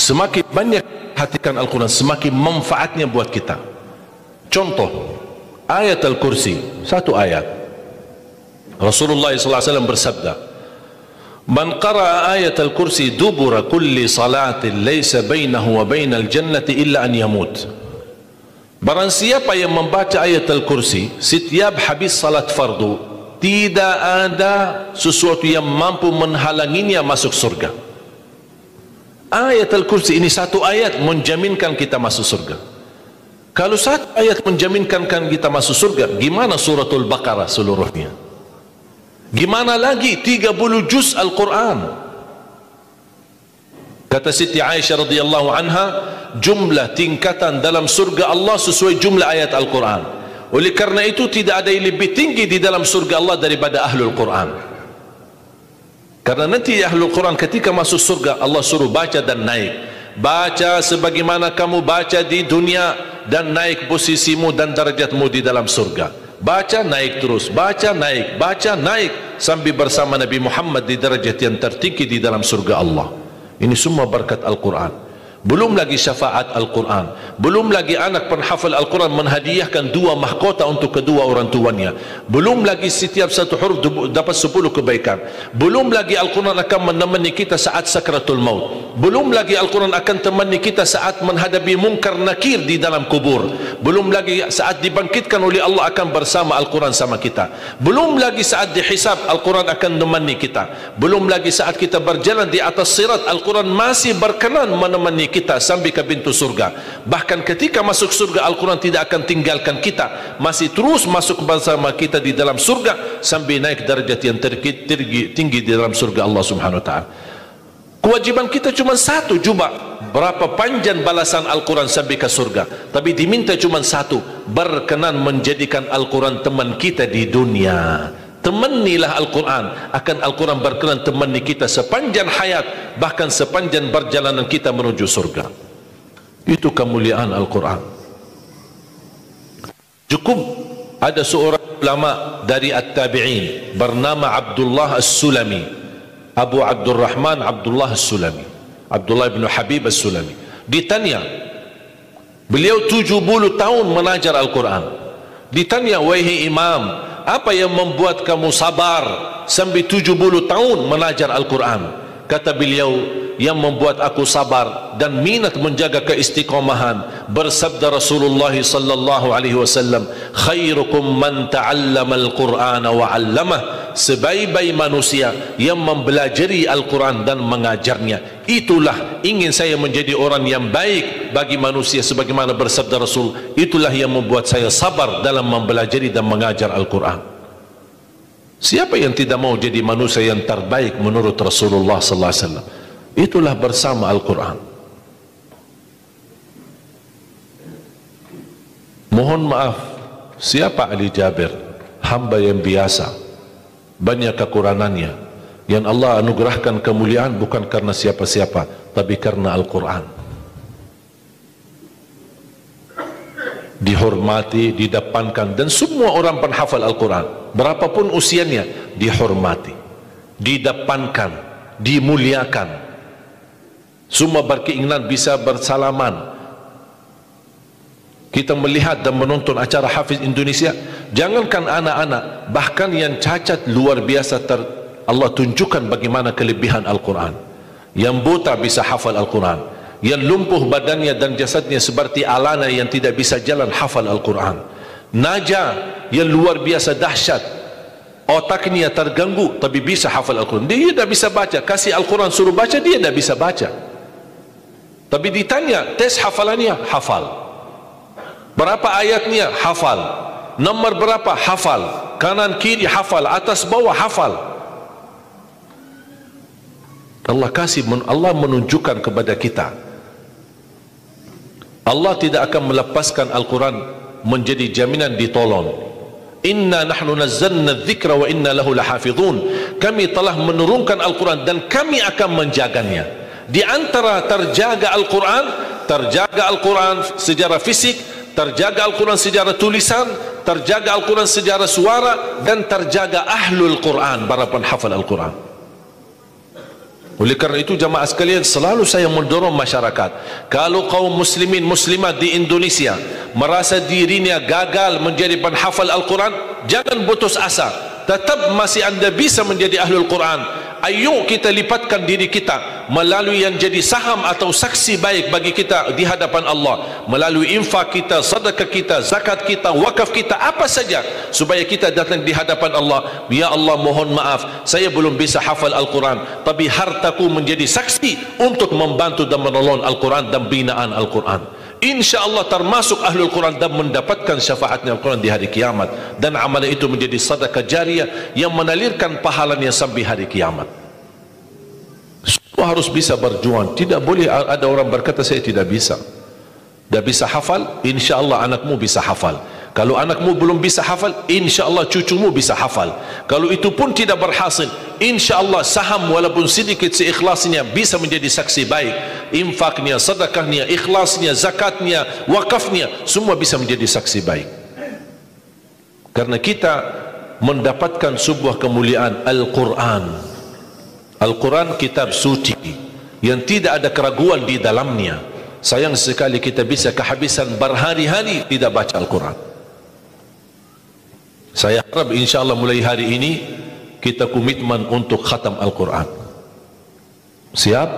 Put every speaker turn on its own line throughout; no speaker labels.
Semakin banyak perhatikan Al-Quran, semakin manfaatnya buat kita. Contoh, ayat Al-Kursi, satu ayat. Rasulullah SAW bersabda, "Man qara'a ayat Al-Kursi dubura kulli salatin laysa bainahu wa bainal jannati illa an yamut." Barang siapa yang membaca ayat Al-Kursi setiap habis salat fardu, tidak ada sesuatu yang mampu menghalanginya masuk surga. Ayat Al-Kursi ini satu ayat menjaminkan kita masuk surga. Kalau satu ayat menjaminkan kita masuk surga, gimana suratul Baqarah seluruhnya? Gimana lagi 30 juz Al-Quran? Kata Siti Aisyah radhiyallahu anha, jumlah tingkatan dalam surga Allah sesuai jumlah ayat Al-Quran. Oleh karena itu tidak ada yang lebih tinggi di dalam surga Allah daripada Ahlul Quran. Karena nanti Ahlul Quran ketika masuk surga, Allah suruh baca dan naik. Baca sebagaimana kamu baca di dunia, dan naik posisimu dan darjatmu di dalam surga. Baca naik terus, baca naik sampai bersama Nabi Muhammad di darjat yang tertinggi di dalam surga Allah. Ini semua berkat Al-Quran. Belum lagi syafaat Al-Quran, belum lagi anak penghafal Al-Quran menghadiahkan 2 mahkota untuk kedua orang tuanya, belum lagi setiap satu huruf dapat 10 kebaikan, belum lagi Al-Quran akan menemani kita saat sakratul maut, belum lagi Al-Quran akan temani kita saat menghadapi mungkar nakir di dalam kubur, belum lagi saat dibangkitkan oleh Allah akan bersama Al-Quran sama kita, belum lagi saat dihisab Al-Quran akan menemani kita, belum lagi saat kita berjalan di atas sirat Al-Quran masih berkenan menemani kita sampai ke pintu surga. Bahkan ketika masuk surga Al-Quran tidak akan tinggalkan kita, masih terus masuk bersama kita di dalam surga sampai naik darjat yang tinggi di dalam surga Allah Subhanahu wa taala. Kewajiban kita cuma satu, coba berapa panjang balasan Al-Quran sampai ke surga, tapi diminta cuma satu, berkenan menjadikan Al-Quran teman kita di dunia. Temanilah Al-Quran, akan Al-Quran berkenan temani kita sepanjang hayat, bahkan sepanjang perjalanan kita menuju surga. Itu kemuliaan Al-Quran. Cukup ada seorang ulama dari At-Tabi'in bernama Abdullah As-Sulami, Abu Abdurrahman Abdullah As-Sulami, Abdullah bin Habib As-Sulami. Ditanya, beliau 70 tahun mengajar Al-Quran. Ditanya, wahai imam, apa yang membuat kamu sabar sampai 70 tahun mengajar Al-Quran? Kata beliau, yang membuat aku sabar dan minat menjaga keistiqomahan, bersabda Rasulullah sallallahu alaihi wasallam, khairukum man ta'allama al-Qur'ana wa 'allamah, sebaik-baik manusia yang mempelajari Al-Quran dan mengajarnya. Itulah ingin saya menjadi orang yang baik bagi manusia, sebagaimana bersabda Rasul, itulah yang membuat saya sabar dalam mempelajari dan mengajar Al-Quran. Siapa yang tidak mau jadi manusia yang terbaik menurut Rasulullah sallallahu alaihi wasallam? Itulah bersama Al-Quran. Mohon maaf, siapa Ali Jabir? Hamba yang biasa, banyak kekurangannya, yang Allah anugerahkan kemuliaan bukan karena siapa-siapa, tapi karena Al-Quran. Dihormati, didepankan, dan semua orang penghafal Al-Quran, berapapun usianya, dihormati, didepankan, dimuliakan. Semua berkeinginan bisa bersalaman. Kita melihat dan menonton acara Hafiz Indonesia, jangankan anak-anak, bahkan yang cacat luar biasa Allah tunjukkan bagaimana kelebihan Al-Quran. Yang buta bisa hafal Al-Quran, yang lumpuh badannya dan jasadnya seperti alana yang tidak bisa jalan hafal Al-Quran. Naja yang luar biasa dahsyat, otaknya terganggu tapi bisa hafal Al-Quran. Dia tidak bisa baca, kasih Al-Quran suruh baca, dia tidak bisa baca. Tapi ditanya tes hafalannya, hafal. Berapa ayatnya? Hafal. Nomor berapa? Hafal. Kanan kiri hafal, atas bawah hafal. Allah menunjukkan kepada kita, Allah tidak akan melepaskan Al-Quran menjadi jaminan ditolong. Inna nahnu nazzalna dzikra wa inna lahu lahafizun. Kami telah menurunkan Al-Quran dan kami akan menjaganya. Di antara terjaga Al-Quran secara fisik, terjaga Al-Quran secara tulisan, terjaga Al-Quran secara suara, dan terjaga Ahlul Quran, para penghafal Al-Quran. Oleh kerana itu jamaah sekalian, selalu saya mendorong masyarakat, kalau kaum muslimin muslimat di Indonesia merasa dirinya gagal menjadi penghafal Al-Quran, jangan putus asa, tetap masih anda bisa menjadi ahlul Quran. Ayo kita lipatkan diri kita melalui yang jadi saham atau saksi baik bagi kita di hadapan Allah, melalui infak kita, sedekah kita, zakat kita, wakaf kita, apa saja, supaya kita datang di hadapan Allah. Ya Allah, mohon maaf, saya belum bisa hafal Al-Quran, tapi hartaku menjadi saksi untuk membantu dan menolong Al-Quran dan binaan Al-Quran. Insya Allah termasuk ahlul Quran dan mendapatkan syafaatnya Al-Quran di hari kiamat, dan amalan itu menjadi sedekah jariah yang menalirkan pahalanya sampai hari kiamat. Semua harus bisa berjuang. Tidak boleh ada orang berkata saya tidak bisa, tidak bisa hafal. Insya Allah anakmu bisa hafal. Kalau anakmu belum bisa hafal, insya Allah cucumu bisa hafal. Kalau itu pun tidak berhasil, insya Allah saham walaupun sedikit seikhlasnya bisa menjadi saksi baik. Infaknya, sedekahnya, ikhlasnya, zakatnya, wakafnya, semua bisa menjadi saksi baik. Karena kita mendapatkan sebuah kemuliaan Al-Quran. Al-Quran kitab suci yang tidak ada keraguan di dalamnya. Sayang sekali kita bisa kehabisan berhari-hari tidak baca Al-Quran. Saya harap insya Allah mulai hari ini kita komitmen untuk khatam Al-Quran. Siap?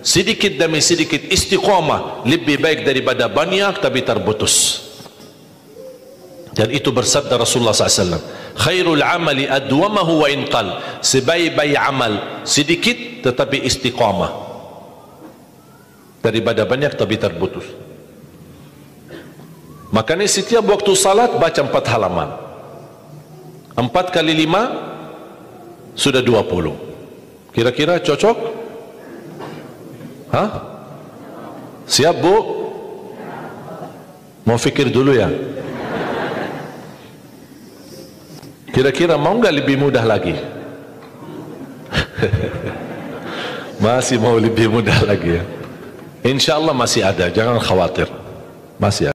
Sedikit demi sedikit, istiqamah lebih baik daripada banyak tapi terputus. Dan itu bersabda Rasulullah SAW, khairul amali adwamahu wa inqal, sebaik-baik amal sedikit tetapi istiqamah daripada banyak tapi terputus. Makanya setiap waktu salat baca 4 halaman. 4 kali 5 sudah 20. Kira-kira cocok? Hah? Siap bu? Mau fikir dulu ya? Kira-kira mau nggak lebih mudah lagi? Masih mau lebih mudah lagi ya? Insya Allah masih ada, jangan khawatir, masih ada.